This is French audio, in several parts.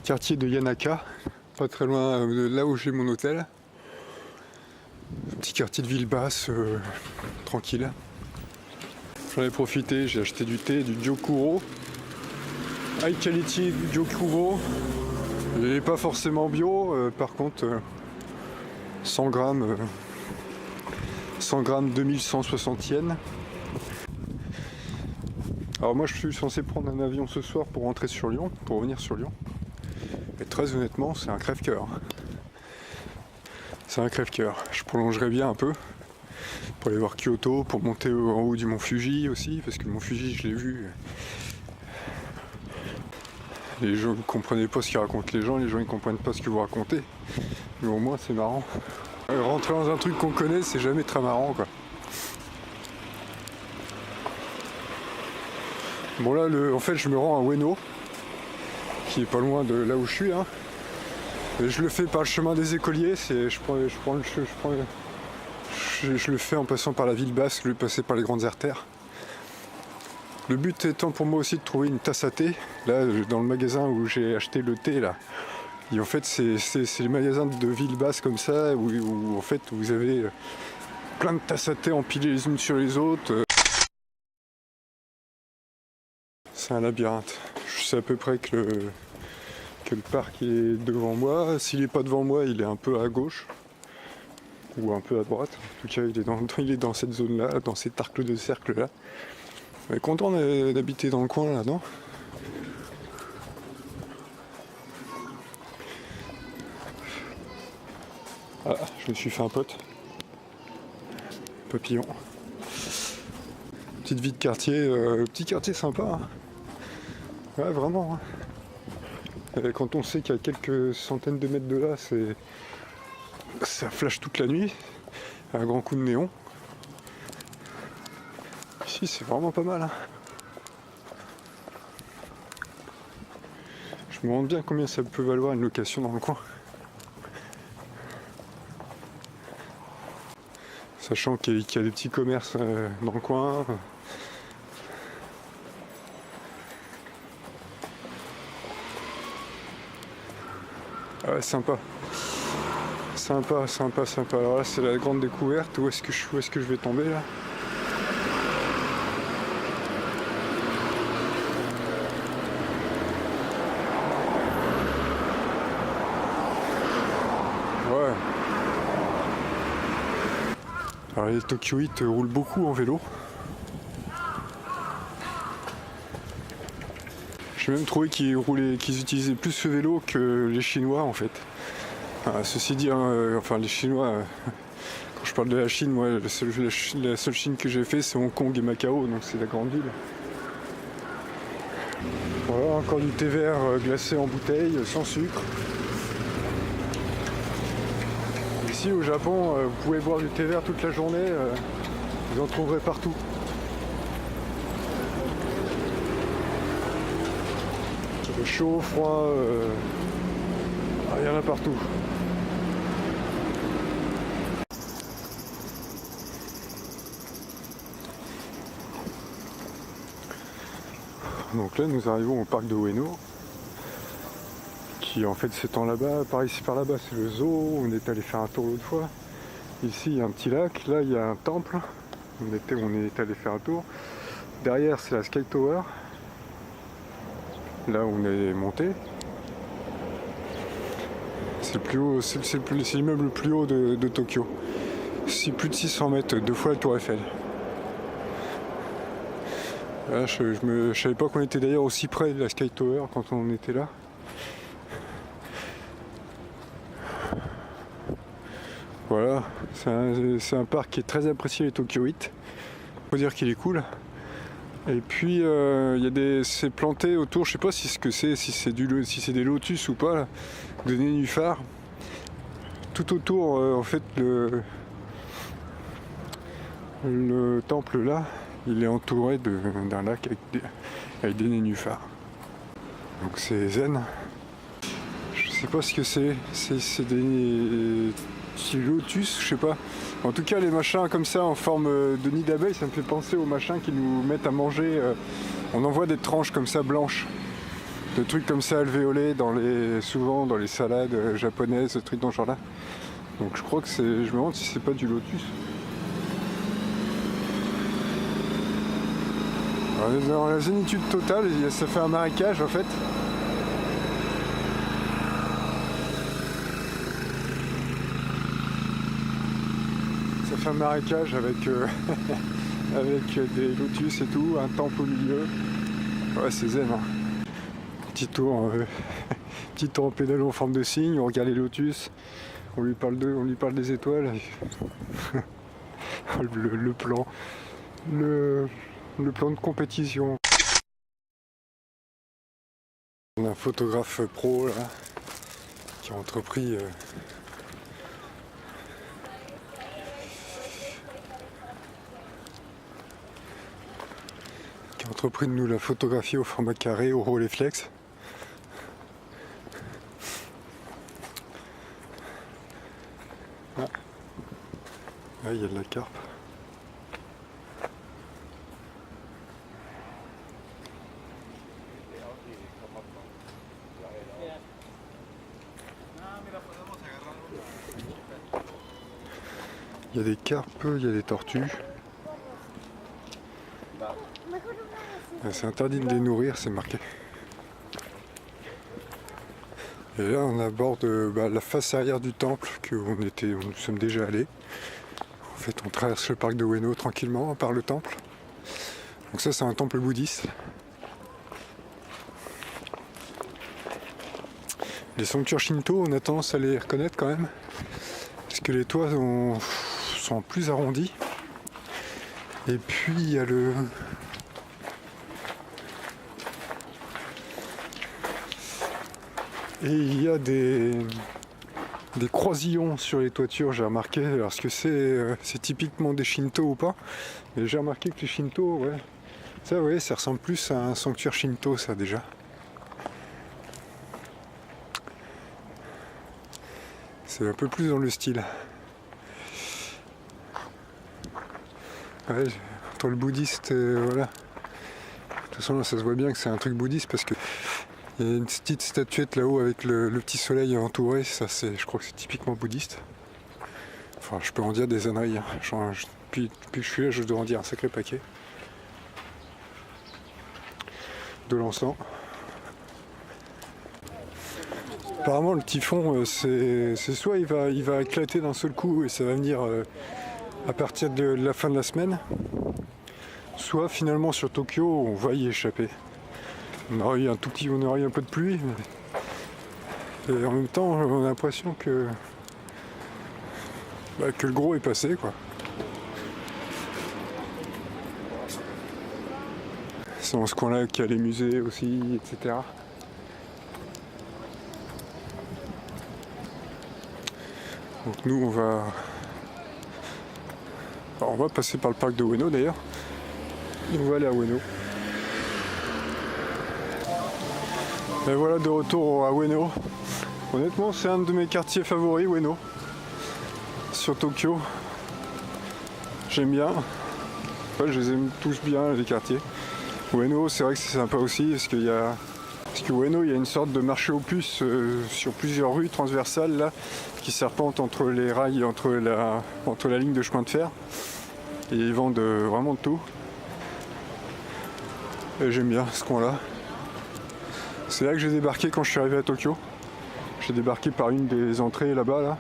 quartier de Yanaka, pas très loin de là où j'ai mon hôtel. Un petit quartier de ville basse, tranquille. J'en ai profité, j'ai acheté du thé, du Gyokuro. High quality Gyokuro. Il n'est pas forcément bio, par contre 100 grammes 2160 yens. Alors moi je suis censé prendre un avion ce soir pour rentrer sur Lyon, pour revenir sur Lyon. Et très honnêtement c'est un crève-cœur. C'est un crève-cœur. Je prolongerai bien un peu pour aller voir Kyoto, pour monter en haut du mont Fuji aussi, parce que le mont Fuji je l'ai vu. Les gens ne comprenaient pas ce qu'ils racontent les gens ils comprennent pas ce que vous racontez. Mais au moins c'est marrant. Rentrer dans un truc qu'on connaît c'est jamais très marrant quoi. Bon là en fait je me rends à Ueno, qui est pas loin de là où je suis hein. Et je le fais par le chemin des écoliers, je le fais en passant par la ville basse, je le passer par les grandes artères. Le but étant pour moi aussi de trouver une tasse à thé. Là, dans le magasin où j'ai acheté le thé, là, et en fait, c'est les magasins de ville basse comme ça, où en fait, vous avez plein de tasses à thé empilées les unes sur les autres. C'est un labyrinthe. Je sais à peu près que le parc est devant moi. S'il n'est pas devant moi, il est un peu à gauche. Ou un peu à droite. En tout cas, il est dans cette zone-là, dans cet arc de cercle-là. On est content d'habiter dans le coin là, non? Ah, je me suis fait un pote. Papillon. Petite vie de quartier, petit quartier sympa. Hein. Ouais, vraiment. Hein. Et quand on sait qu'à quelques centaines de mètres de là, ça flash toute la nuit. Un grand coup de néon. Ici, c'est vraiment pas mal. Hein. Je me demande bien combien ça peut valoir une location dans le coin. Sachant qu'il y a des petits commerces dans le coin. Ah ouais, sympa. Sympa. Alors là, c'est la grande découverte. Où est-ce que je vais tomber là? Ouais. Alors les Tokyoïtes roulent beaucoup en vélo. J'ai même trouvé qu'ils utilisaient plus le vélo que les Chinois en fait. Ceci dit, enfin les Chinois, quand je parle de la Chine, moi la seule Chine que j'ai fait c'est Hong Kong et Macao, donc c'est la grande ville. Voilà, encore du thé vert glacé en bouteille, sans sucre. Ici au Japon, vous pouvez boire du thé vert toute la journée, vous en trouverez partout. Chaud, froid, il y en a partout. Donc là nous arrivons au parc de Ueno, qui en fait s'étend là-bas, par ici par là-bas c'est le zoo, on est allé faire un tour l'autre fois. Ici il y a un petit lac, là il y a un temple, on est allé faire un tour. Derrière c'est la Sky Tower, là où on est monté. C'est le plus haut, c'est l'immeuble le plus haut de Tokyo. C'est plus de 600 mètres, 2 fois la tour Eiffel. Là, je savais pas qu'on était d'ailleurs aussi près de la Sky Tower quand on était là. Voilà, c'est un parc qui est très apprécié les Tokyoïtes. Faut dire qu'il est cool. Et puis c'est planté autour, je sais pas si c'est des lotus ou pas, là, des nénuphars. Tout autour, en fait, le temple là, il est entouré d'un lac avec des nénuphars. Donc c'est zen. Je sais pas ce que c'est. C'est des petits lotus, je sais pas. En tout cas, les machins comme ça en forme de nid d'abeille, ça me fait penser aux machins qui nous mettent à manger. On envoie des tranches comme ça blanches. de trucs comme ça alvéolés souvent dans les salades japonaises, des trucs dans ce genre là. Donc je crois que je me demande si c'est pas du lotus. Alors, dans la zénitude totale, ça fait un marécage en fait. Ça fait un marécage avec, avec des lotus et tout, un temple au milieu. Ouais, c'est zen. Hein. Petit tour en pédalo en forme de cygne, on regarde les lotus, on lui parle des étoiles. le plan. Le plan de compétition. On a un photographe pro là qui a entrepris de nous la photographier au format carré, au Rolleiflex. Ah, il y a de la carpe. Il y a des carpes, il y a des tortues. C'est interdit de les nourrir, c'est marqué. Et là on aborde la face arrière du temple où nous sommes déjà allés. En fait on traverse le parc de Ueno tranquillement par le temple. Donc ça c'est un temple bouddhiste. Les sanctuaires Shinto, on a tendance à les reconnaître quand même. Parce que les toits sont plus arrondis. Et puis il y a il y a des croisillons sur les toitures, j'ai remarqué. Alors est-ce que c'est typiquement des Shinto ou pas? Mais j'ai remarqué que les Shinto, ça ressemble plus à un sanctuaire Shinto, ça déjà. C'est un peu plus dans le style. Ouais, entre le bouddhiste, voilà. De toute façon là ça se voit bien que c'est un truc bouddhiste parce que il y a une petite statuette là-haut avec le petit soleil entouré, ça je crois que c'est typiquement bouddhiste. Enfin je peux en dire des âneries, hein. Depuis que je suis là je dois en dire un sacré paquet. De l'encens. Apparemment le typhon c'est soit il va éclater d'un seul coup et ça va venir à partir de la fin de la semaine, soit finalement sur Tokyo on va y échapper. On aurait eu un peu de pluie, et en même temps on a l'impression que le gros est passé quoi. C'est dans ce coin-là qu'il y a les musées aussi, etc. Donc nous on va passer par le parc de Ueno d'ailleurs. Et on va aller à Ueno. Et voilà de retour à Ueno. Honnêtement c'est un de mes quartiers favoris, Ueno. Sur Tokyo. J'aime bien. Ouais, je les aime tous bien les quartiers. Ueno c'est vrai que c'est sympa aussi parce que Ueno il y a une sorte de marché aux puces sur plusieurs rues transversales là qui serpentent entre les rails, entre la ligne de chemin de fer. Et ils vendent vraiment de tout. Et j'aime bien ce coin-là. C'est là que j'ai débarqué quand je suis arrivé à Tokyo. J'ai débarqué par une des entrées là-bas là.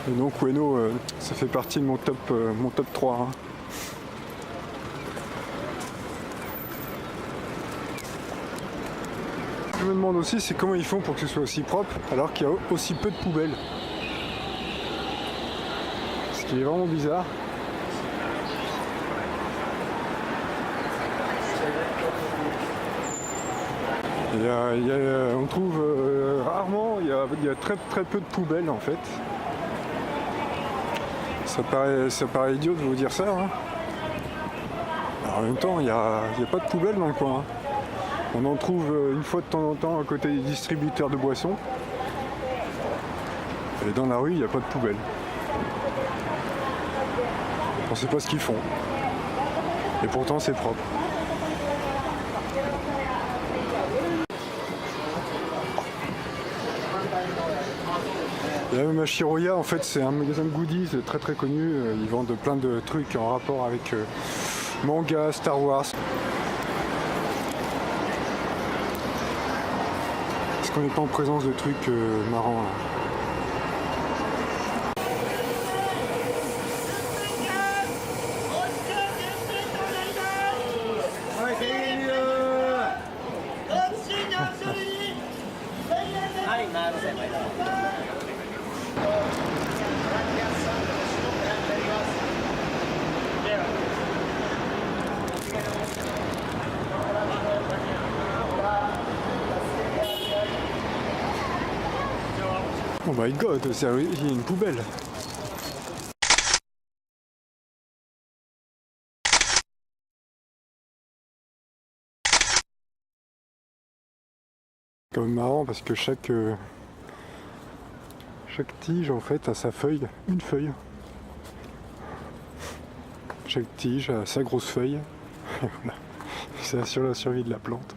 Et donc Ueno, ça fait partie de mon top 3. Hein. Je me demande aussi c'est comment ils font pour que ce soit aussi propre alors qu'il y a aussi peu de poubelles. Ce qui est vraiment bizarre. On trouve rarement, il y a très très peu de poubelles en fait. Ça paraît idiot de vous dire ça. Hein. Alors, en même temps, il n'y a pas de poubelle dans le coin. Hein. On en trouve une fois de temps en temps à côté des distributeurs de boissons. Et dans la rue, il n'y a pas de poubelle. On ne sait pas ce qu'ils font. Et pourtant c'est propre. La Machiroya, en fait, c'est un magasin de goodies très très connu. Ils vendent plein de trucs en rapport avec manga, Star Wars. Est-ce qu'on n'est pas en présence de trucs marrants là? Oh my god, il y a une poubelle. C'est quand même marrant parce que chaque tige en fait a sa feuille, une feuille. Chaque tige a sa grosse feuille. Voilà. Ça assure la survie de la plante.